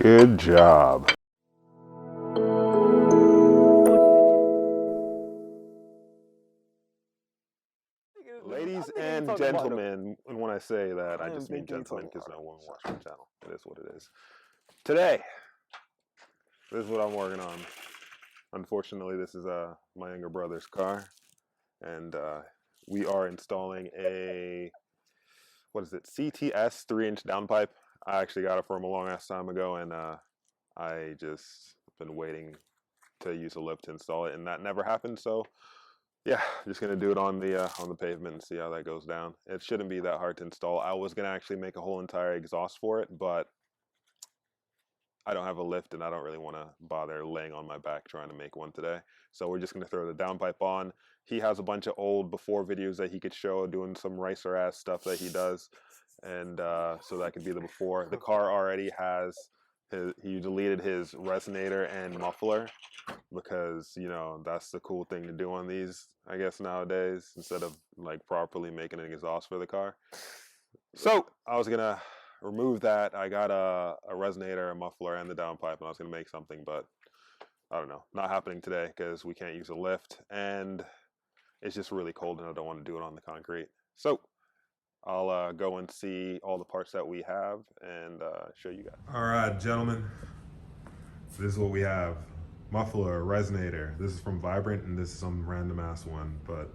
Good job. Ladies and gentlemen, and when I say that, I just mean gentlemen because no one watched my channel. It is what it is. Today, this is what I'm working on. Unfortunately, this is my younger brother's car, and we are installing a, what is it, CTS 3-inch downpipe. I actually got it from a long ass time ago, and I just been waiting to use a lift to install it, and that never happened. So yeah, just gonna do it on the pavement and see how that goes down. It shouldn't be that hard to install. I was gonna actually make a whole entire exhaust for it, but I don't have a lift and I don't really want to bother laying on my back trying to make one today. So we're just gonna throw the downpipe on. He has a bunch of old before videos that he could show doing some ricer ass stuff that he does, and so that could be the before. The car already has he deleted his resonator and muffler because, you know, that's the cool thing to do on these, I guess, nowadays, instead of like properly making an exhaust for the car. So I was gonna remove that. I got a resonator, a muffler, and the downpipe, and I was gonna make something, but I don't know, not happening today because we can't use a lift and it's just really cold and I don't want to do it on the concrete. So I'll go and see all the parts that we have and show you guys. All right, gentlemen, this is what we have. Muffler, resonator. This is from Vibrant and this is some random ass one, but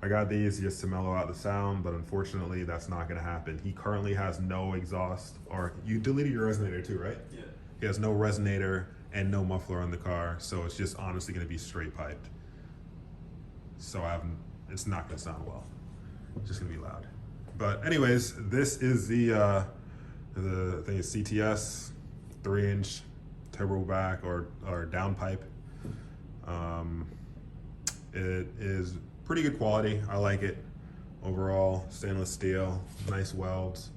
I got these just to mellow out the sound, but unfortunately that's not gonna happen. He currently has no exhaust, or you deleted your resonator too, right? Yeah. He has no resonator and no muffler on the car, so it's just honestly gonna be straight piped. So it's not gonna sound well. It's just gonna be loud. But anyways, this is the thing is CTS 3-inch turbo back or downpipe. It is pretty good quality. I like it overall. Stainless steel, nice welds.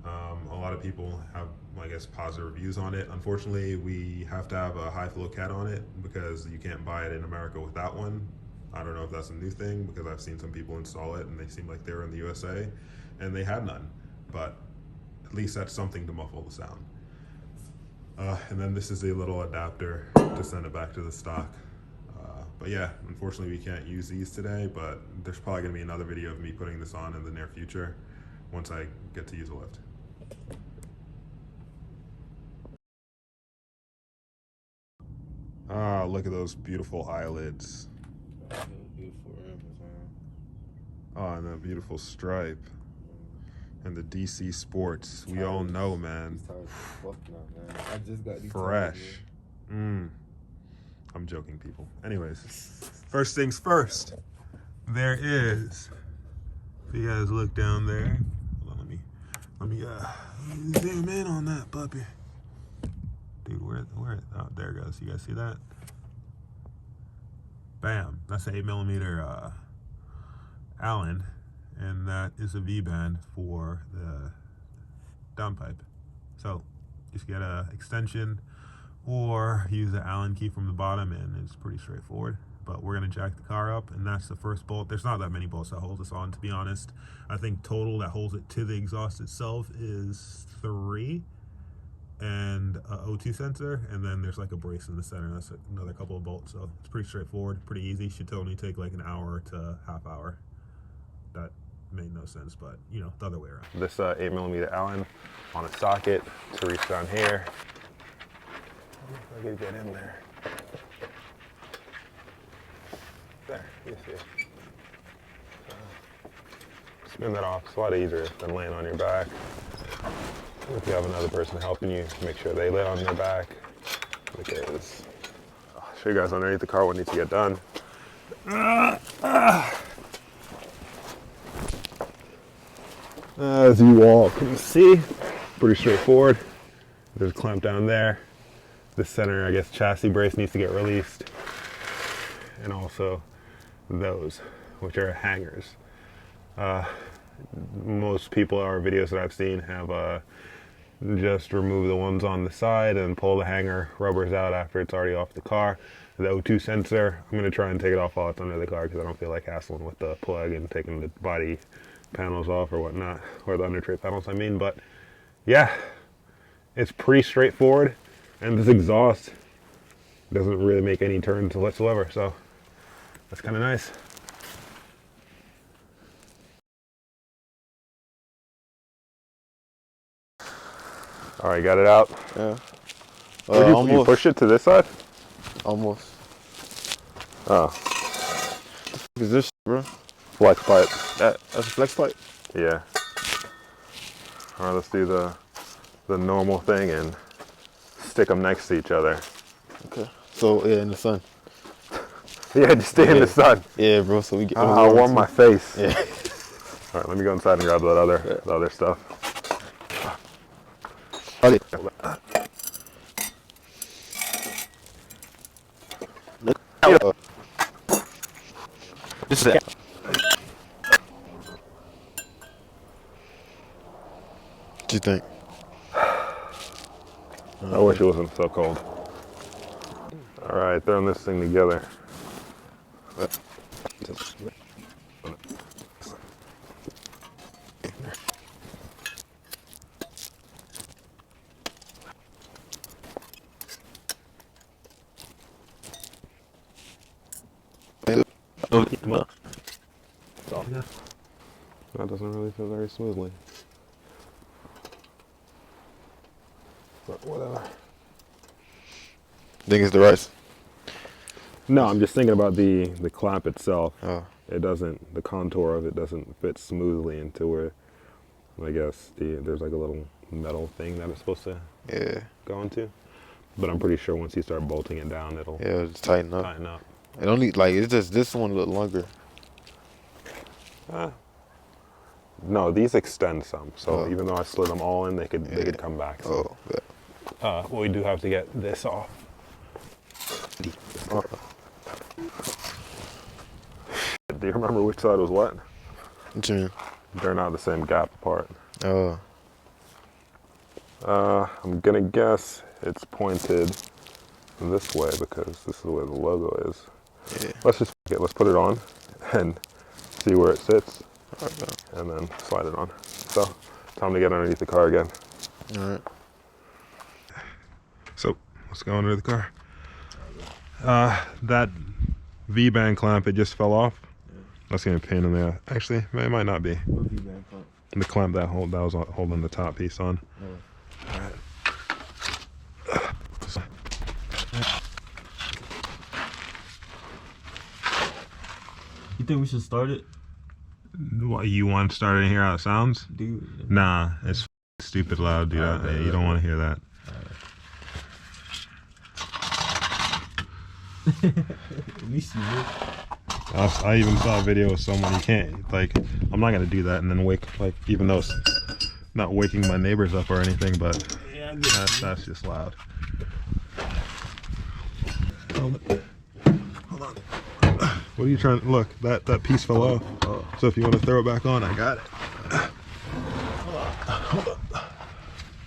A lot of people have, I guess, positive reviews on it. Unfortunately, we have to have a high flow cat on it because you can't buy it in America without one. I don't know if that's a new thing because I've seen some people install it and they seem like they were in the USA and they had none, but at least that's something to muffle the sound. And then this is a little adapter to send it back to the stock. But yeah, unfortunately we can't use these today, but there's probably gonna be another video of me putting this on in the near future once I get to use a lift. Ah, look at those beautiful eyelids. Oh, and that beautiful stripe. And the DC Sports. We all know, man. I just got these fresh. I'm joking, people. Anyways, first things first. There is. If you guys look down there, hold on, let me zoom in on that puppy. Dude, where? Oh, there it goes. You guys see that? Bam. That's an 8mm Allen, and that is a V-band for the downpipe. So just get a extension or use the Allen key from the bottom, and it's pretty straightforward. But we're gonna jack the car up, and that's the first bolt. There's not that many bolts that hold this on, to be honest. I think total that holds it to the exhaust itself is 3, and a O2 sensor, and then there's like a brace in the center. That's another couple of bolts. So it's pretty straightforward, pretty easy. Should only take like an hour to half hour. That made no sense, but you know, the other way around. This 8mm Allen on a socket to reach down here. If I could get in there. There, you see it. Spin that off. It's a lot easier than laying on your back. If you have another person helping you, make sure they lay on their back, because I'll show you guys underneath the car what needs to get done. As you all can see, pretty straightforward. There's a clamp down there. The center, I guess, chassis brace needs to get released. And also those, which are hangers. Most people, our videos that I've seen, have just remove the ones on the side and pull the hanger rubbers out after it's already off the car. The O2 sensor, I'm going to try and take it off while it's under the car because I don't feel like hassling with the plug and taking the body panels off or whatnot, or the under tray panels I mean. But yeah, it's pretty straightforward. And this exhaust doesn't really make any turns whatsoever, so that's kind of nice. All right, got it out. Yeah. You push it to this side? Almost. Oh. What is this, bro? Flex pipe. That's a flex pipe? Yeah. All right, let's do the normal thing and stick them next to each other. Okay. So, yeah, in the sun. Yeah, just stay in the sun. Yeah, bro, so we get... I'll warm my face. Yeah. All right, let me go inside and grab the other stuff. This is it. What do you think? I wish it wasn't so cold. All right, throwing this thing together. That doesn't really feel very smoothly. But whatever. Think it's the rice? No, I'm just thinking about the clamp itself. Oh. It doesn't, the contour of it doesn't fit smoothly into where, I guess, there's like a little metal thing that it's supposed to go into. But I'm pretty sure once you start bolting it down, it'll just tighten up. Tighten up. It don't need, like, it's just this one a little longer. No, these extend some. So even though I slid them all in, they could come back. So. Oh, yeah. Well, we do have to get this off. Do you remember which side was what? What you mean? They're not the same gap apart. Oh. I'm gonna guess it's pointed this way because this is where the logo is. Yeah. Let's put it on and see where it sits, Okay. and then slide it on. So, time to get underneath the car again. All right. So, let's go under the car. That V-band clamp, it just fell off. Yeah. That's gonna be a pain in the ass. Actually, it might not be. What V-band clamp? The clamp that was holding the top piece on. Oh. All right. You think we should start it? What, you want to start it and hear how it sounds? Dude. Nah, it's stupid loud, dude. You don't want to hear that. At least you would. I even saw a video of someone, you can't, like, I'm not going to do that and then wake, like, even though it's not waking my neighbors up or anything, but Yeah, that's just loud. Hold on. What are you trying to, look, that piece fell off. Oh. So if you want to throw it back on, I got it.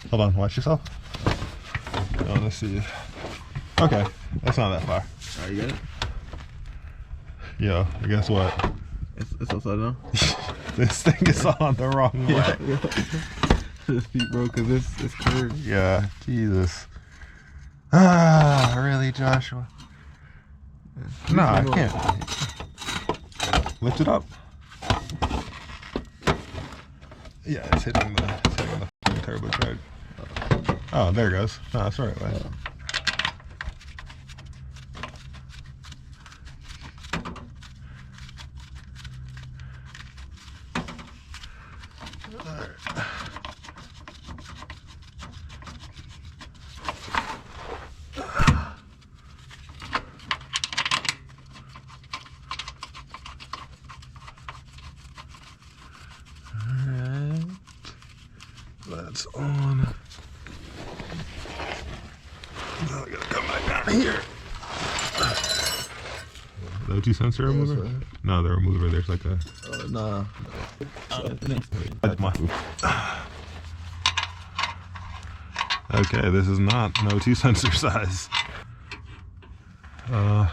Hold on, watch yourself. Oh, let's see. Okay, that's not that far. Alright, you got it? Yo, guess what? It's upside down. This thing is on the wrong way. Yeah. This feet, bro, cause it's curved. Yeah, Jesus. Ah, really, Joshua? No, I can't. Lift it up. Yeah, it's hitting the turbo charge. Oh, there it goes. No, that's the right way. That's on. Now I gotta come back down here. The O2 sensor remover? Right. No, the remover. There's like a. Nah. That's my. Okay, this is not an O2 sensor size. I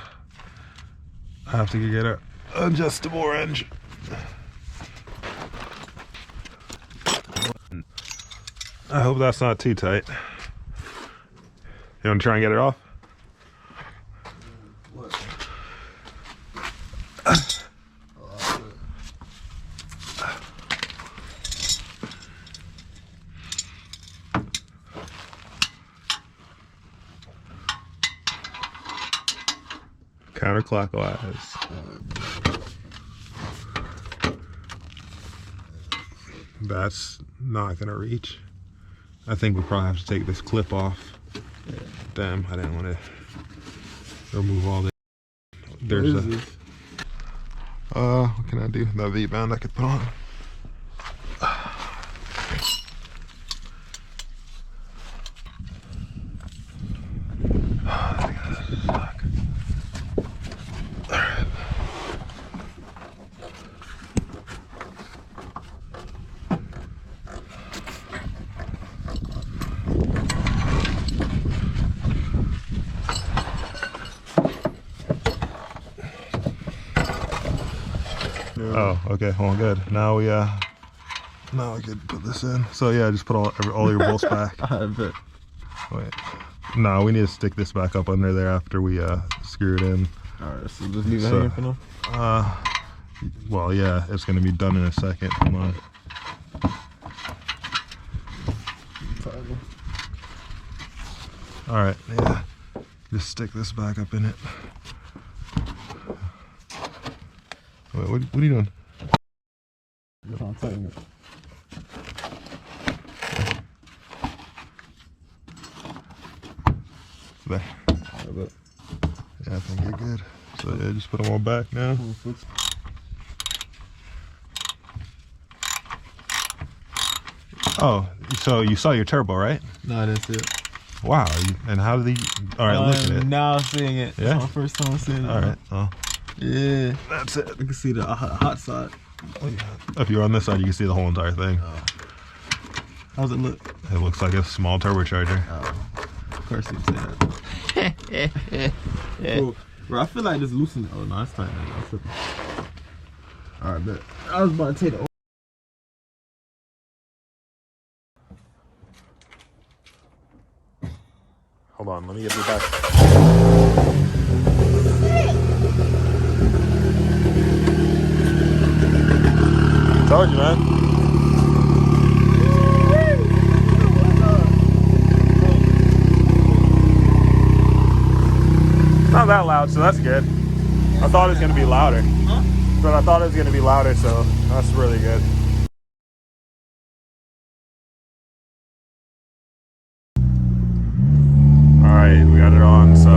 have to get an adjustable wrench. I hope that's not too tight. You want to try and get it off? What? Counterclockwise. That's not gonna reach. I think we probably have to take this clip off. Yeah. Damn, I didn't want to remove all this. There's What is this? What can I do? That V-band I could put on. Oh, okay, well, good. Now we could put this in. So yeah, just put all your bolts back. I bet. Wait, no, we need to stick this back up under there after we screw it in. Alright, so just leave it hanging for now? Well, yeah, it's gonna be done in a second. Come on. All right, yeah, just stick this back up in it. Wait, what are you doing? Just trying to tighten it. There. Yeah, I think you're good. So yeah, just put them all back now. Oh, so you saw your turbo, right? No, that's it. Wow, and how did he? All right, look at it. Now I'm seeing it. Yeah? It's my first time seeing it. All right, oh, Yeah. that's it. I can see the hot side. If you're on this side, you can see the whole entire thing. How's it look? It looks like a small turbocharger. Of course you say that. Bro, I feel like this loosened. Oh no, it's tight now. Alright, bet. I was about to take the. Hold on, let me get you back. I told you, man. Not that loud, so that's good. I thought it was gonna be louder. But I thought it was gonna be louder, so that's really good. Alright, we got it on, so.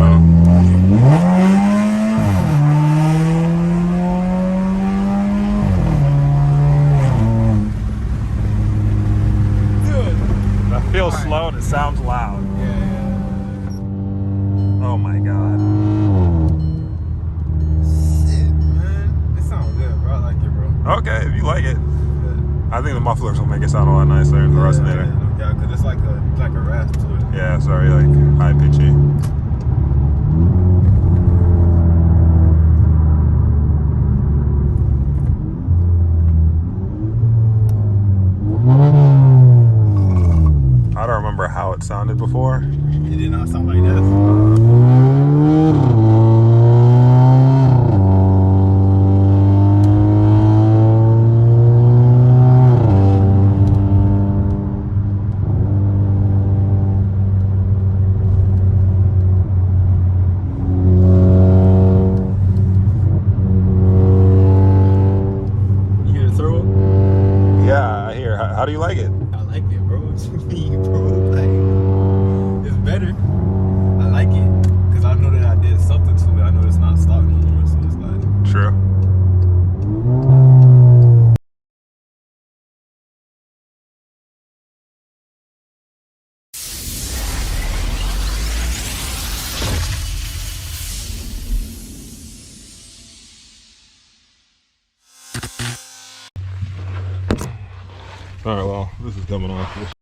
That feels slow and it sounds loud. Oh my god. Shit, man. It sounds good, bro. I like it, bro. Okay, if you like it. I think the mufflers will make it sound a lot nicer than the resonator. Yeah, because it's like a rasp to it. Yeah, sorry, like high pitchy. I don't remember how it sounded before. It did not sound like this. How do you like it? I like it, bro. What you mean, bro? Like, it's better. I like it because I know that I did something to it. I know it's not stock no more, so it's like. True. All right, well, this is coming off.